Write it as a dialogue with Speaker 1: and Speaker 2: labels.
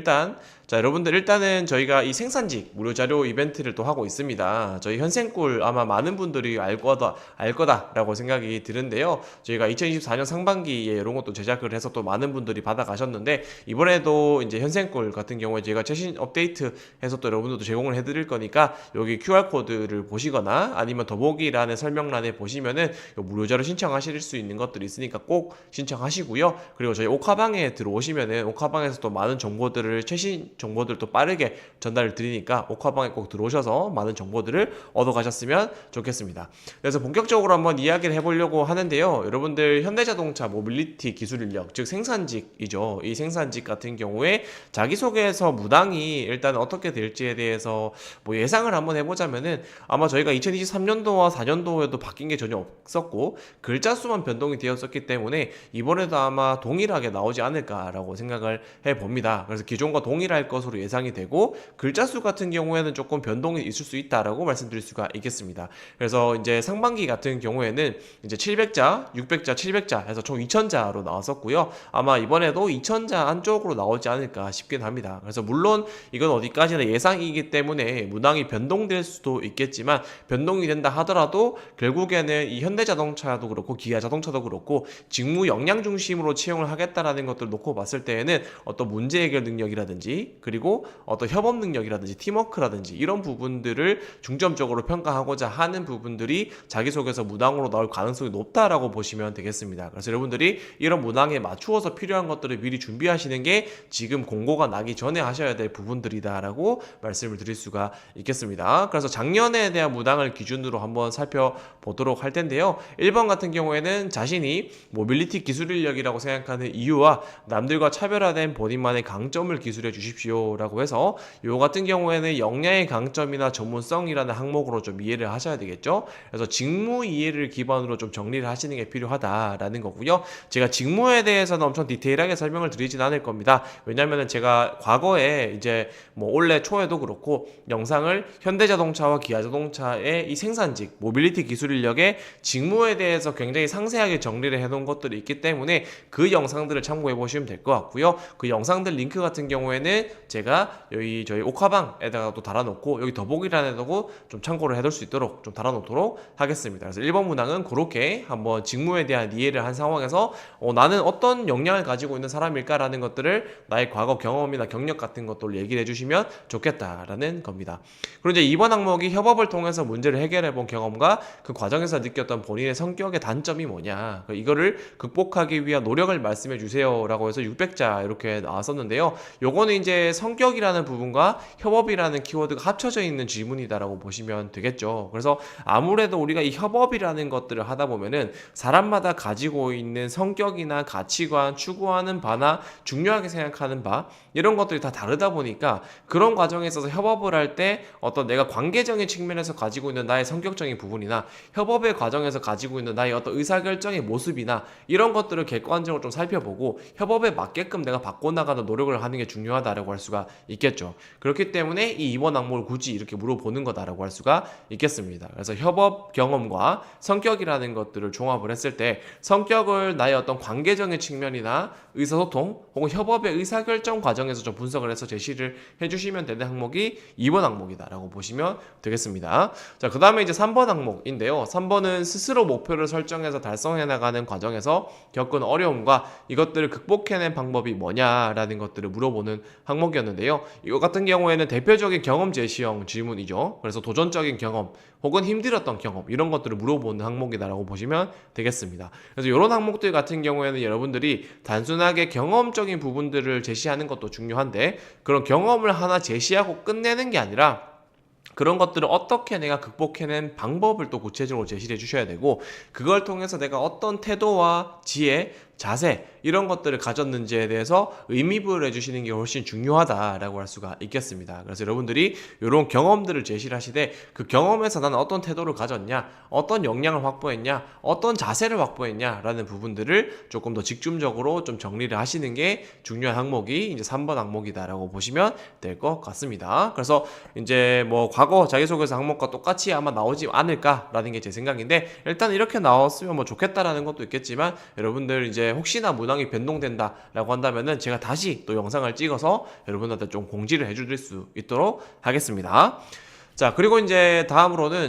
Speaker 1: 자, 여러분들 일단은 저희가 이 생산직 무료 자료 이벤트를 또 하고 있습니다. 저희 현생꿀 아마 많은 분들이 알 거다라고 생각이 드는데요. 저희가 2024년 상반기에 이런 것도 제작을 해서 또 많은 분들이 받아가셨는데, 이번에도 이제 현생꿀 같은 경우에 저희가 최신 업데이트 해서 또 여러분들도 제공을 해드릴 거니까 여기 QR코드를 보시거나 아니면 더보기란의 설명란에 보시면은 무료 자료 신청하실 수 있는 것들이 있으니까 꼭 신청하시고요. 그리고 저희 옥화방에 들어오시면은 옥화방에서 또 많은 정보들을 최신 정보들도 빠르게 전달을 드리니까 옥화방에 꼭 들어오셔서 많은 정보들을 얻어가셨으면 좋겠습니다. 그래서 본격적으로 한번 이야기를 해보려고 하는데요. 여러분들 현대자동차 모빌리티 기술 인력, 즉 생산직이죠. 이 생산직 같은 경우에 자기소개서 문항이 일단 어떻게 될지에 대해서 뭐 예상을 한번 해보자면은, 아마 저희가 2023년도와 4년도에도 바뀐 게 전혀 없었고 글자 수만 변동이 되었었기 때문에 이번에도 아마 동일하게 나오지 않을까라고 생각을 해봅니다. 그래서 기존과 동일할 것으로 예상이 되고, 글자 수 같은 경우에는 조금 변동이 있을 수 있다라고 말씀드릴 수가 있겠습니다. 그래서 이제 상반기 같은 경우에는 이제 700자, 600자, 700자 해서 총 2000자로 나왔었고요. 아마 이번에도 2000자 안쪽으로 나오지 않을까 싶긴 합니다. 그래서 물론 이건 어디까지나 예상이기 때문에 문항이 변동될 수도 있겠지만, 변동이 된다 하더라도 결국에는 이 현대자동차도 그렇고 기아자동차도 그렇고 직무 역량 중심으로 채용을 하겠다라는 것들을 놓고 봤을 때에는 어떤 문제 해결 능력이라든지, 그리고 어떤 협업 능력이라든지 팀워크라든지 이런 부분들을 중점적으로 평가하고자 하는 부분들이 자기소개서 문항으로 나올 가능성이 높다라고 보시면 되겠습니다. 그래서 여러분들이 이런 문항에 맞추어서 필요한 것들을 미리 준비하시는 게 지금 공고가 나기 전에 하셔야 될 부분들이다라고 말씀을 드릴 수가 있겠습니다. 그래서 작년에 대한 문항을 기준으로 한번 살펴보도록 할 텐데요. 1번 같은 경우에는 자신이 모빌리티 기술 인력이라고 생각하는 이유와 남들과 차별화된 본인만의 강점을 기술해 주십시오라고 해서, 요 같은 경우에는 역량의 강점이나 전문성이라는 항목으로 좀 이해를 하셔야 되겠죠. 그래서 직무 이해를 기반으로 좀 정리를 하시는 게 필요하다라는 거고요. 제가 직무에 대해서는 엄청 디테일하게 설명을 드리진 않을 겁니다. 왜냐면은 제가 과거에 이제 뭐 올해 초에도 그렇고 영상을 현대자동차와 기아자동차의 이 생산직 모빌리티 기술 인력의 직무에 대해서 굉장히 상세하게 정리를 해놓은 것들이 있기 때문에 그 영상들을 참고해 보시면 될 것 같고요. 그 영상들 링크 같은 경우에는 제가 여기 저희 옥화방에다가 또 달아놓고 여기 더보기란에다가 좀 참고를 해둘 수 있도록 좀 달아놓도록 하겠습니다. 그래서 1번 문항은 그렇게 한번 직무에 대한 이해를 한 상황에서 나는 어떤 역량을 가지고 있는 사람일까라는 것들을 나의 과거 경험이나 경력 같은 것들을 얘기를 해주시면 좋겠다라는 겁니다. 그리고 이제 2번 항목이 협업을 통해서 문제를 해결해 본 경험과 그 과정에서 느꼈던 본인의 성격의 단점이 뭐냐, 이거를 극복하기 위한 노력을 말씀해 주세요라고 해서 600자 이렇게 나왔었는데요. 요거는 이제 성격이라는 부분과 협업이라는 키워드가 합쳐져 있는 질문이다라고 보시면 되겠죠. 그래서 아무래도 우리가 이 협업이라는 것들을 하다 보면은 사람마다 가지고 있는 성격이나 가치관, 추구하는 바나 중요하게 생각하는 바, 이런 것들이 다 다르다 보니까 그런 과정에 있어서 협업을 할 때 어떤 내가 관계적인 측면에서 가지고 있는 나의 성격적인 부분이나 협업의 과정에서 가지고 있는 나의 어떤 의사결정의 모습이나 이런 것들을 객관적으로 좀 살펴보고 협업에 맞게끔 내가 바꿔나가는 노력을 하는 게 중요하다라고 할 수가 있겠죠. 그렇기 때문에 이 2번 항목을 굳이 이렇게 물어보는 거다라고 할 수가 있겠습니다. 그래서 협업 경험과 성격이라는 것들을 종합을 했을 때 성격을 나의 어떤 관계적인 측면이나 의사소통 혹은 협업의 의사결정 과정에서 좀 분석을 해서 제시를 해주시면 되는 항목이 2번 항목이다라고 보시면 되겠습니다. 자, 그 다음에 이제 3번 항목인데요. 3번은 스스로 목표를 설정해서 달성해 나가는 과정에서 겪은 어려움과 이것들을 극복해낸 방법이 뭐냐라는 것들을 물어보는 항목이었는데요. 이거 같은 경우에는 대표적인 경험 제시형 질문이죠. 그래서 도전적인 경험 혹은 힘들었던 경험, 이런 것들을 물어보는 항목이다라고 보시면 되겠습니다. 그래서 이런 항목들 같은 경우에는 여러분들이 단순하게 경험적인 부분들을 제시하는 것도 중요한데, 그런 경험을 하나 제시하고 끝내는 게 아니라 그런 것들을 어떻게 내가 극복해낸 방법을 또 구체적으로 제시를 해주셔야 되고, 그걸 통해서 내가 어떤 태도와 지혜, 자세 이런 것들을 가졌는지에 대해서 의미부여를 해주시는 게 훨씬 중요하다라고 할 수가 있겠습니다. 그래서 여러분들이 이런 경험들을 제시를 하시되 그 경험에서 나는 어떤 태도를 가졌냐, 어떤 역량을 확보했냐, 어떤 자세를 확보했냐 라는 부분들을 조금 더 집중적으로 좀 정리를 하시는 게 중요한 항목이 이제 3번 항목이다라고 보시면 될 것 같습니다. 그래서 이제 뭐 과거 자기소개서 항목과 똑같이 아마 나오지 않을까라는 게 제 생각인데, 일단 이렇게 나왔으면 뭐 좋겠다라는 것도 있겠지만, 여러분들 이제 이제 혹시나 문항이 변동된다라고 한다면은 제가 다시 또 영상을 찍어서 여러분들한테 좀 공지를 해드릴 수 있도록 하겠습니다. 자, 그리고 이제 다음으로는